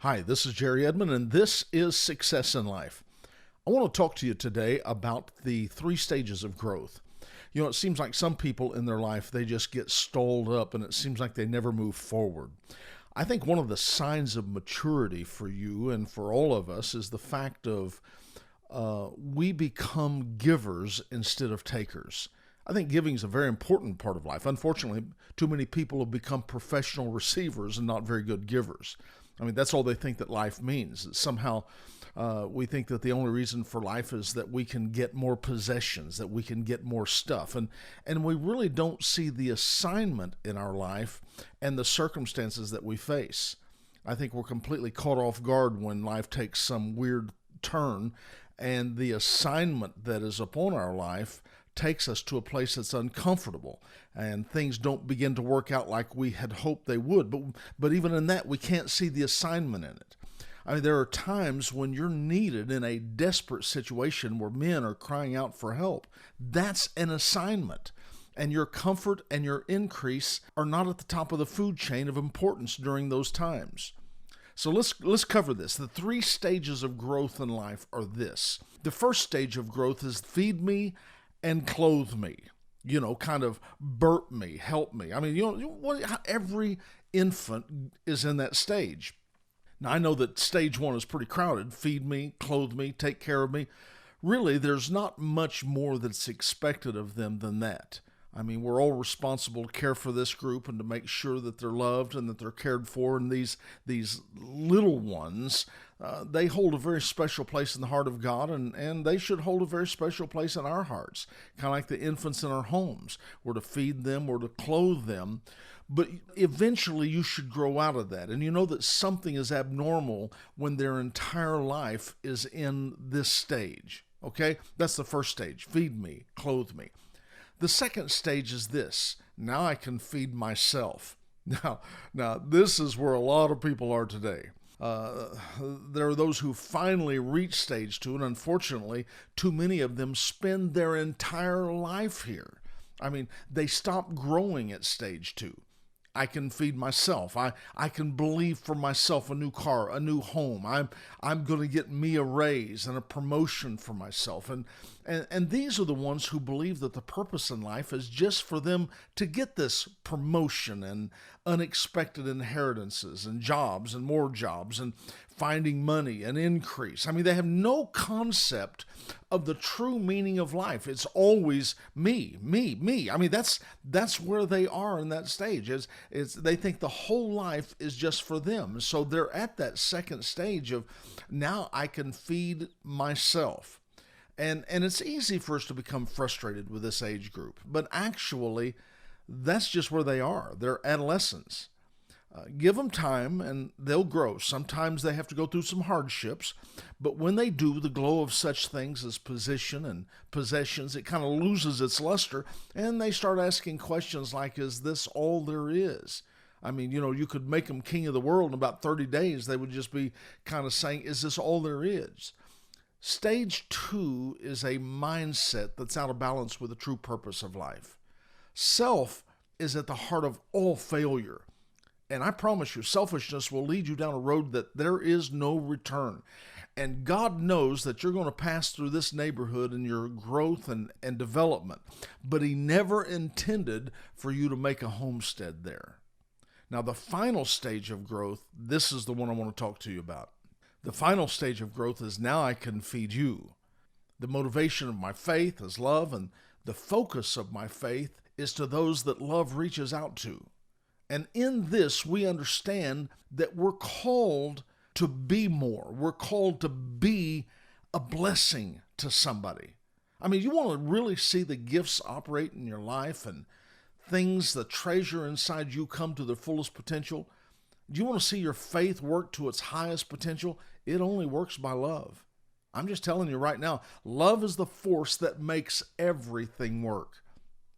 Hi, this is Jerry Edmon, and this is Success in Life. I want to talk to you today about the three stages of growth. You know, it seems like some people in their life, they just get stalled up and it seems like they never move forward. I think one of the signs of maturity for you and for all of us is the fact of we become givers instead of takers. I think giving is a very important part of life. Unfortunately, too many people have become professional receivers and not very good givers. I mean, that's all they think that life means. Somehow, we think that the only reason for life is that we can get more possessions, that we can get more stuff. And we really don't see the assignment in our life and the circumstances that we face. I think we're completely caught off guard when life takes some weird turn and the assignment that is upon our life takes us to a place that's uncomfortable and things don't begin to work out like we had hoped they would. But even in that, we can't see the assignment in it. I mean, there are times when you're needed in a desperate situation where men are crying out for help. That's an assignment. And your comfort and your increase are not at the top of the food chain of importance during those times. So let's cover this. The three stages of growth in life are this. The first stage of growth is feed me and clothe me, kind of burp me, help me. I mean, every infant is in that stage. Now, I know that stage one is pretty crowded. Feed me, clothe me, take care of me. Really, there's not much more that's expected of them than that. I mean, we're all responsible to care for this group and to make sure that they're loved and that they're cared for. And these little ones, they hold a very special place in the heart of God, and they should hold a very special place in our hearts, kind of like the infants in our homes. We're to feed them, we're to clothe them. But eventually you should grow out of that. And you know that something is abnormal when their entire life is in this stage. Okay? That's the first stage. Feed me, clothe me. The second stage is this. Now I can feed myself. Now this is where a lot of people are today. There are those who finally reach stage two, and unfortunately, too many of them spend their entire life here. I mean, they stop growing at stage two. I can feed myself. I can believe for myself a new car, a new home. I'm going to get me a raise and a promotion for myself. And these are the ones who believe that the purpose in life is just for them to get this promotion and unexpected inheritances and jobs and more jobs and finding money and increase. I mean, they have no concept of the true meaning of life. It's always me, me, me. I mean, that's where they are in that stage. They think the whole life is just for them. So they're at that second stage of now I can feed myself. And it's easy for us to become frustrated with this age group, but actually, that's just where they are. They're adolescents. Give them time and they'll grow. Sometimes they have to go through some hardships, but when they do, the glow of such things as position and possessions, it kind of loses its luster, and they start asking questions like, is this all there is? I mean, you could make them king of the world in about 30 days. They would just be kind of saying, is this all there is? Stage two is a mindset that's out of balance with the true purpose of life. Self is at the heart of all failure. And I promise you, selfishness will lead you down a road that there is no return. And God knows that you're going to pass through this neighborhood in your growth and development. But He never intended for you to make a homestead there. Now, the final stage of growth, this is the one I want to talk to you about. The final stage of growth is now I can feed you. The motivation of my faith is love, and the focus of my faith is to those that love reaches out to. And in this, we understand that we're called to be more. We're called to be a blessing to somebody. I mean, you want to really see the gifts operate in your life and things, the treasure inside you come to their fullest potential. Do you want to see your faith work to its highest potential? It only works by love. I'm just telling you right now, love is the force that makes everything work.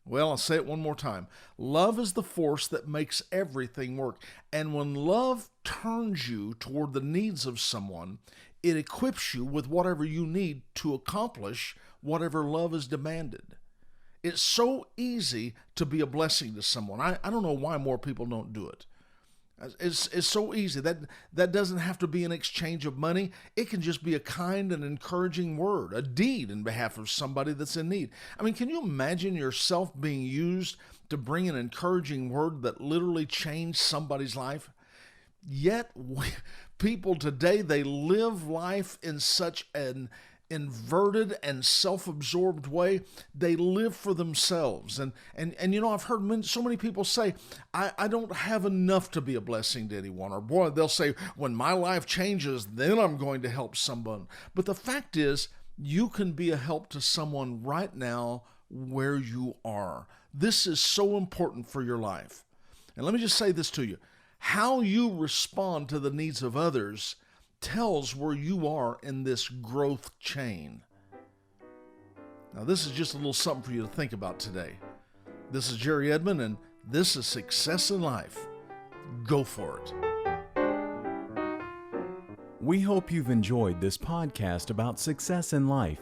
Well, I'll say it one more time. Love is the force that makes everything work. And when love turns you toward the needs of someone, it equips you with whatever you need to accomplish whatever love is demanded. It's so easy to be a blessing to someone. I don't know why more people don't do it. It's so easy. That doesn't have to be an exchange of money. It can just be a kind and encouraging word, a deed in behalf of somebody that's in need. I mean, can you imagine yourself being used to bring an encouraging word that literally changed somebody's life? Yet, people today, they live life in such an inverted and self-absorbed way. They live for themselves. And I've heard so many people say, I don't have enough to be a blessing to anyone. Or boy, they'll say, when my life changes, then I'm going to help someone. But the fact is, you can be a help to someone right now where you are. This is so important for your life. And let me just say this to you. How you respond to the needs of others tells where you are in this growth chain. Now, this is just a little something for you to think about today. This is Jerry Edmon, and this is Success in Life. Go for it. We hope you've enjoyed this podcast about success in life.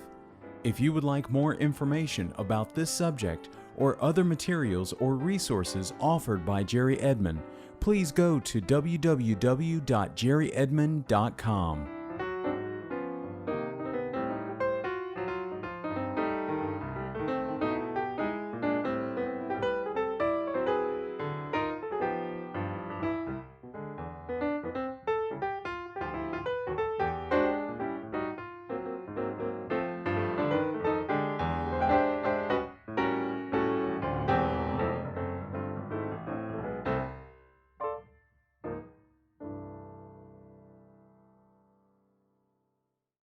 If you would like more information about this subject or other materials or resources offered by Jerry Edmon, please go to www.jerryedmon.com.